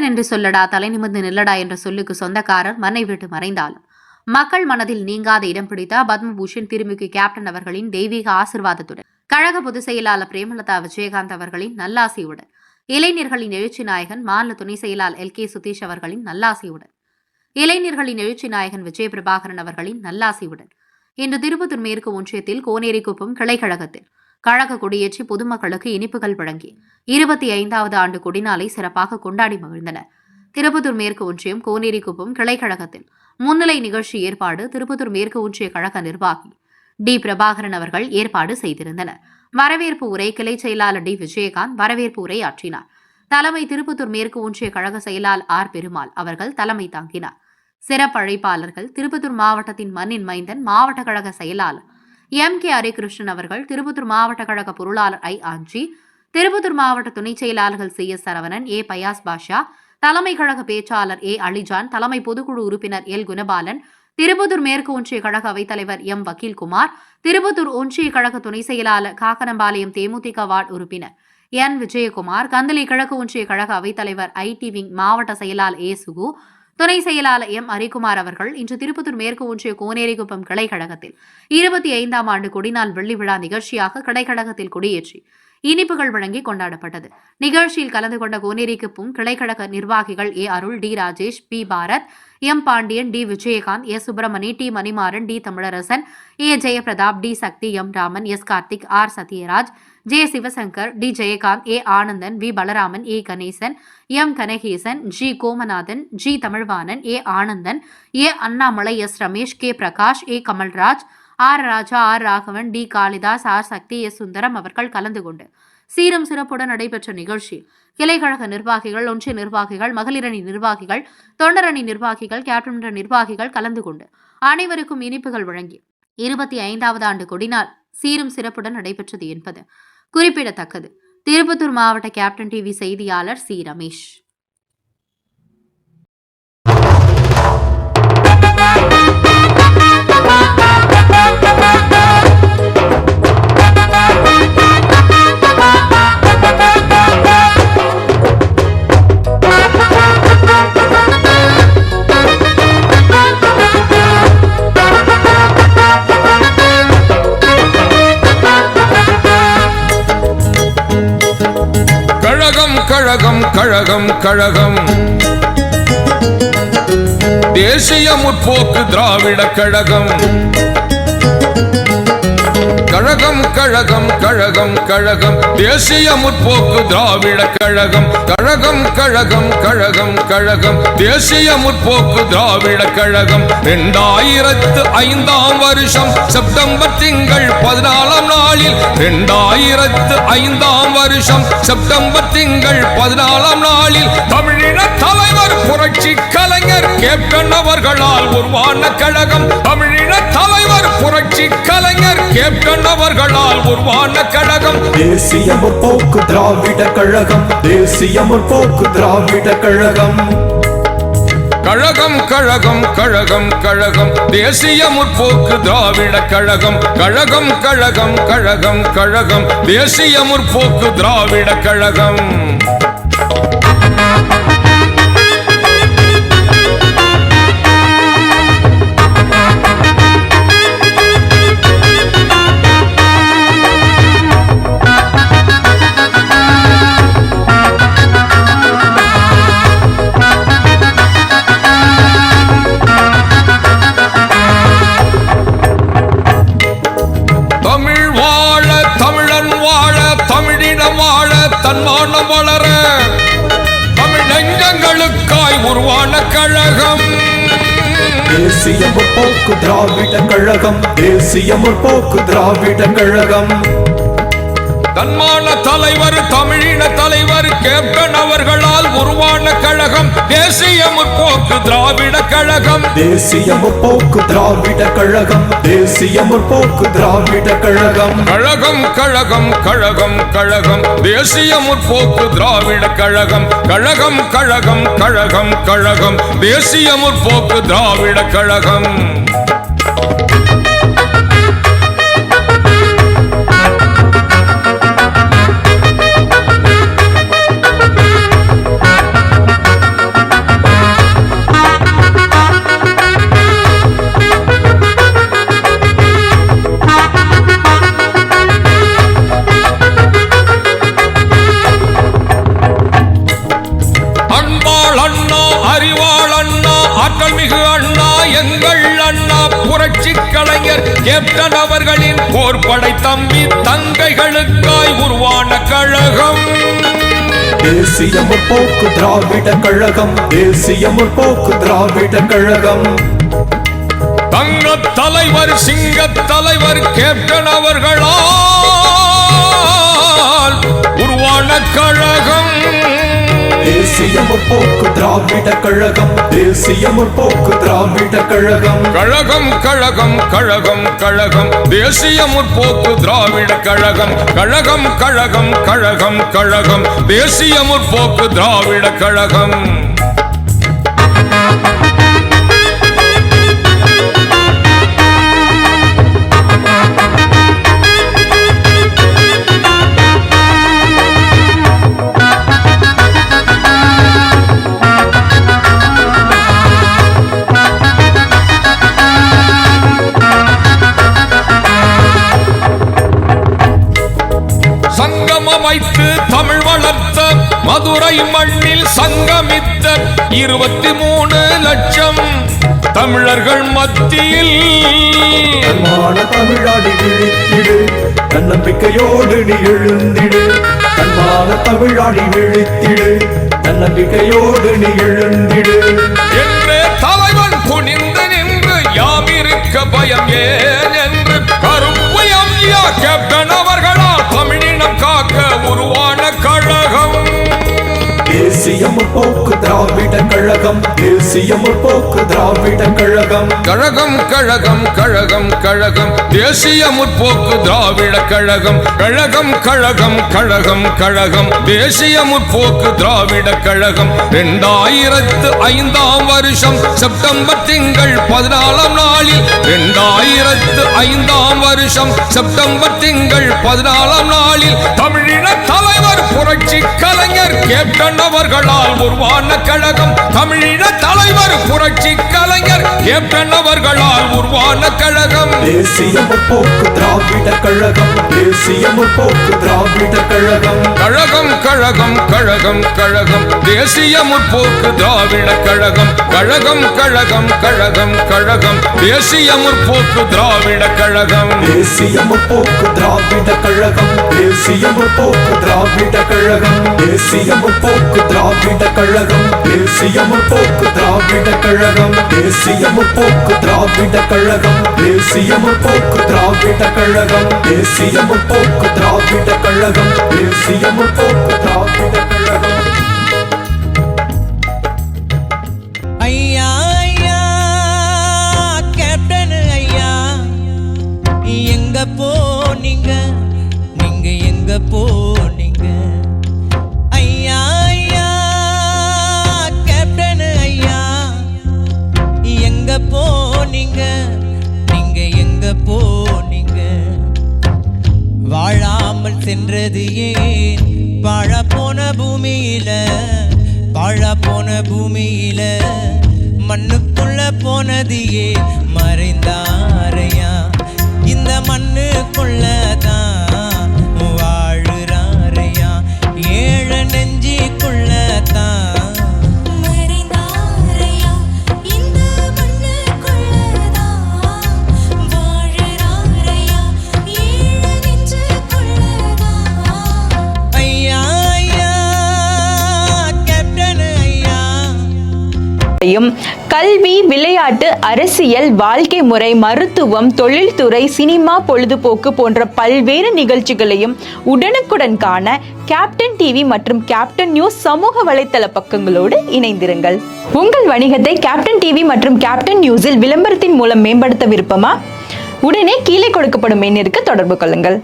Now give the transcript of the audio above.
என்று சொல்லடா, தலை நிமிர்ந்து நில்லடா என்ற சொல்லுக்கு சொந்தக்காரர் மண்ணை விட்டு மறைந்தாலும் மக்கள் மனதில் நீங்காத இடம் பிடித்த பத்மபூஷன் திருமிகு கேப்டன் அவர்களின் தெய்வீக ஆசிர்வாதத்துடன், கழக பொதுச் செயலாளர் பிரேமலதா விஜயகாந்த் அவர்களின் நல்லாசியுடன், இளைஞர்களின் எழுச்சி நாயகன் மாநில துணை செயலாளர் LK சுதீஷ் அவர்களின் நல்லாசியுடன், இளைஞர்களின் எழுச்சி நாயகன் விஜய பிரபாகரன் அவர்களின் நல்லாசியுடன் இன்று திருப்பத்தூர் மேற்கு ஒன்றியத்தில் கோனேரிக்குப்பம் கிளை கழகத்தில் கழக கொடியேற்றி பொதுமக்களுக்கு இனிப்புகள் வழங்கி 25வது ஆண்டு கொடிநாளை சிறப்பாக கொண்டாடி மகிழ்ந்தனர். திருப்பத்தூர் மேற்கு ஒன்றியம் கோனேரிக்குப்பம் கிளை கழகத்தில் முன்னிலை நிகழ்ச்சி ஏற்பாடு திருப்பத்தூர் மேற்கு ஒன்றிய கழக நிர்வாகி D பிரபாகரன் அவர்கள் ஏற்பாடு செய்திருந்தனர். வரவேற்பு உரை கிளை செயலாளர் D விஜயகாந்த் வரவேற்பு உரை ஆற்றினார். தலைமை திருப்பத்தூர் மேற்கு ஒன்றிய கழக செயலாளர் R பெருமாள் அவர்கள் தலைமை தாங்கினார். சிறப்பு அழைப்பாளர்கள் திருப்பத்தூர் மாவட்டத்தின் மண்ணின் மைந்தன் மாவட்ட கழக செயலாளர் MK ஹரிகிருஷ்ணன் அவர்கள், திருப்பத்தூர் மாவட்ட கழக பொருளாளர் I ஆஞ்சி, திருப்பத்தூர் மாவட்ட துணை செயலாளர்கள் CS சரவணன், A பயாஸ் பாஷா, தலைமை கழக பேச்சாளர் A அலிஜான், தலைமை பொதுக்குழு உறுப்பினர் L குணபாலன், திருப்பத்தூர் மேற்கு ஒன்றிய கழக அவைத்தலைவர் M வக்கீல்குமார், திருப்பத்தூர் ஒன்றிய கழக துணை செயலாளர் காக்கனம்பாளையம் தேமுதிக வார்டு உறுப்பினர் N விஜயகுமார், கந்தளி கிழக்கு ஒன்றிய கழக அவைத்தலைவர் IT விங் மாவட்ட செயலாளர் A சுகு, துணை செயலாளர் M ஹரிகுமார் அவர்கள் இன்று திருப்பத்தூர் மேற்கு ஒன்றிய கோனேரிக்குப்பம் கிளை கழகத்தில் 25ஆம் ஆண்டு கொடிநாள் வெள்ளி விழா நிகழ்ச்சியாக கிளை கழகத்தில் கொடியேற்றி இனிப்புகள் வழங்கி கொண்டாடப்பட்டது. நிகழ்ச்சியில் கலந்து கொண்ட கோனேரிக்குப்பம் கிளை கழக நிர்வாகிகள் A Arul, D Rajesh, P Bharat, M Pandian, D Vijayakanth, S Subramani, T Manimaran, D Tamilarasan, A ஜெயபிரதாப், D Sakthi, M Raman, S Karthik, R Sathyaraj, J Sivasankar, D Jayakanth, A Anandan, V Balaraman, A Ganesan, M Kanagesan, G கோமநாதன், G Tamilvanan, A Anandan, A Annamalai, S Ramesh, K Prakash, A Kamalraj, R Raja, R Raghavan, D Kalidas, R Sakthi, S Sundaram அவர்கள் கலந்து கொண்டு சீரும் சிறப்புடன் நடைபெற்ற நிகழ்ச்சி கிளைக்கழக நிர்வாகிகள், ஒன்றிய நிர்வாகிகள், மகளிரணி நிர்வாகிகள், தொண்டரணி நிர்வாகிகள், கேப்டன் நிர்வாகிகள் கலந்து கொண்டு அனைவருக்கும் இனிப்புகள் வழங்கி 25வது ஆண்டு கொடிநாள் சீரும் சிறப்புடன் நடைபெற்றது என்பது குறிப்பிடத்தக்கது. திருப்பத்தூர் மாவட்ட கேப்டன் TV செய்தியாளர் C ரமேஷ். கழகம் கழகம் கழகம் தேசிய முற்போக்கு திராவிட கழகம். கழகம் கழகம் கழகம் கழகம் தேசிய முற்போக்கு திராவிட கழகம். கழகம் கழகம் கழகம் கழகம் தேசிய முற்போக்கு திராவிட கழகம். 2005ஆம் வருஷம் செப்டம்பர் திங்கள் 14ஆம் நாளில் 2005ஆம் வருஷம் செப்டம்பர் திங்கள் 14ஆம் நாளில் தமிழின தலைவர் புரட்சி கலைஞர் கேப்டன் அவர்களால் உருவான கழகம். தமிழின தலைவர் புரட்சி கலைஞர் கேப்டன் அவர்களால் உருவான கழகம். தேசிய முற்போக்கு திராவிட கழகம். தேசிய முற்போக்கு திராவிட கழகம். கழகம் கழகம் கழகம் கழகம் தேசிய முற்போக்கு திராவிட கழகம். கழகம் கழகம் கழகம் கழகம் தேசிய முற்போக்கு திராவிட கழகம். தன்மானம் வளர தமிழ் நெஞ்சங்களுக்காய் உருவான கழகம். தேசிய முற்போக்கு திராவிட கழகம். தேசிய முற்போக்கு திராவிட கழகம். தன்மான தலைவர் தமிழின தலைவர் கேப்டன் அவர்களால் உருவான கழகம். தேசிய முற்போக்கு திராவிட கழகம். தேசிய முற்போக்கு திராவிட கழகம். தேசிய முற்போக்கு திராவிட கழகம். கழகம் கழகம் கழகம் கழகம் தேசிய முற்போக்கு திராவிட கழகம். கழகம் கழகம் கழகம் கழகம் தேசிய முற்போக்கு திராவிட கழகம். ஆற்றல் மிகு அண்ணா எங்கள் அண்ணா புரட்சி கலைஞர் கேப்டன் அவர்களின் போர்படை தம்பி தங்கைகளுக்காய் உருவான கழகம் தேசிய முற்போக்கு திராவிட கழகம். தேசிய முற்போக்கு திராவிட கழகம். தங்க தலைவர் சிங்க தலைவர் கேப்டன் அவர்களால் உருவான கழகம் தேசிய முற்போக்கு திராவிட கழகம். தேசிய முற்போக்கு திராவிட கழகம். கழகம் கழகம் கழகம் கழகம் தேசிய முற்போக்கு திராவிட கழகம். கழகம் கழகம் கழகம் கழகம் தேசிய முற்போக்கு திராவிட கழகம். வைத்து தமிழ் வளர்த்த மதுரை மண்ணில் சங்கமித்த 23 லட்சம் தமிழர்கள் மத்தியில் தமிழாடி விழித்திடு தன்னம்பிக்கையோடு நீ எழுந்திடு. தன்மான தமிழாடி விழித்திடு தன்னம்பிக்கையோடு நீ எழுந்திடு என்றே தலைவன் துணிந்து நின்று யாமிருக்க பயம் ஏன் என்று கருப்பு எம்ஜிஆ கேப்டன் அவர்களால் தமிழினம் காக்க உருவான கழகம் தேசிய முற்போக்கு திராவிட கழகம். தேசிய முற்போக்கு திராவிட கழகம். கழகம் கழகம் கழகம் கழகம் தேசிய முற்போக்கு திராவிட கழகம். கழகம் கழகம் கழகம் கழகம் தேசிய முற்போக்கு திராவிட கழகம். 2005 வருஷம் செப்டம்பர் திங்கள் 14 நாளில் 2005 வருஷம் செப்டம்பர் திங்கள் 14 நாளில் தமிழின தலைவர் புரட்சி கலைஞர் கேப்டன் அவர்களால் உருவான கழகம். தமிழின தலைவர் புரட்சி கலைஞர் கேப்டன் அவர்களால் உருவான கழகம் தேசிய முற்போக்கு திராவிட கழகம். தேசிய முற்போக்கு திராவிட கழகம். கழகம் கழகம் கழகம் கழகம் தேசிய முற்போக்கு திராவிட கழகம். கழகம் கழகம் கழகம் கழகம் தேசிய முற்போக்கு திராவிட கழகம். தேசிய முற்போக்கு திராவிட கழகம். தேசிய முற்போக்கு திராவிட கழகம். தேசிய முற்போக்கு திராவிட கழகம். தேசிய முற்போக்கு திராவிட கழகம். தேசிய முற்போக்கு திராவிட கழகம். தேசிய முற்போக்கு திராவிட கழகம். தேசிய முற்போக்கு திராவிட கழகம். தேசிய முற்போக்கு திராவிட கழகம். ஐயா ஐயா கேப்டன் ஐயா எங்க போனீங்க நீங்க எங்க போனீங்க ஐயா ஐயா கேப்டன் ஐயா எங்க போனீங்க நீங்க எங்க போனீங்க வாழாமல் சென்றது ஏன் வாழ போன பூமியில வாழ போன பூமியில மண்ணுக்குள்ள போனது ஏன் மறைந்தாரையா இந்த மண்ணுக்குள்ளதான் வாழுறாரையா ஏழ நெஞ்சிக்குள்ளதான் கல்வி, விளையாட்டு, அரசியல், வாழ்க்கை முறை, மருத்துவம், தொழில்துறை, சினிமா, பொழுதுபோக்கு போன்ற பல்வேறு நிகழ்ச்சிகளையும் உடனுக்குடன் காண கேப்டன் டிவி மற்றும் கேப்டன் நியூஸ் சமூக வலைத்தள பக்கங்களோடு இணைந்திருங்கள். உங்கள் வணிகத்தை கேப்டன் டிவி மற்றும் கேப்டன் நியூஸில் விளம்பரத்தின் மூலம் மேம்படுத்த விருப்பமா? உடனே கீழே கொடுக்கப்படும் எண்ணிற்கு தொடர்பு கொள்ளுங்கள்.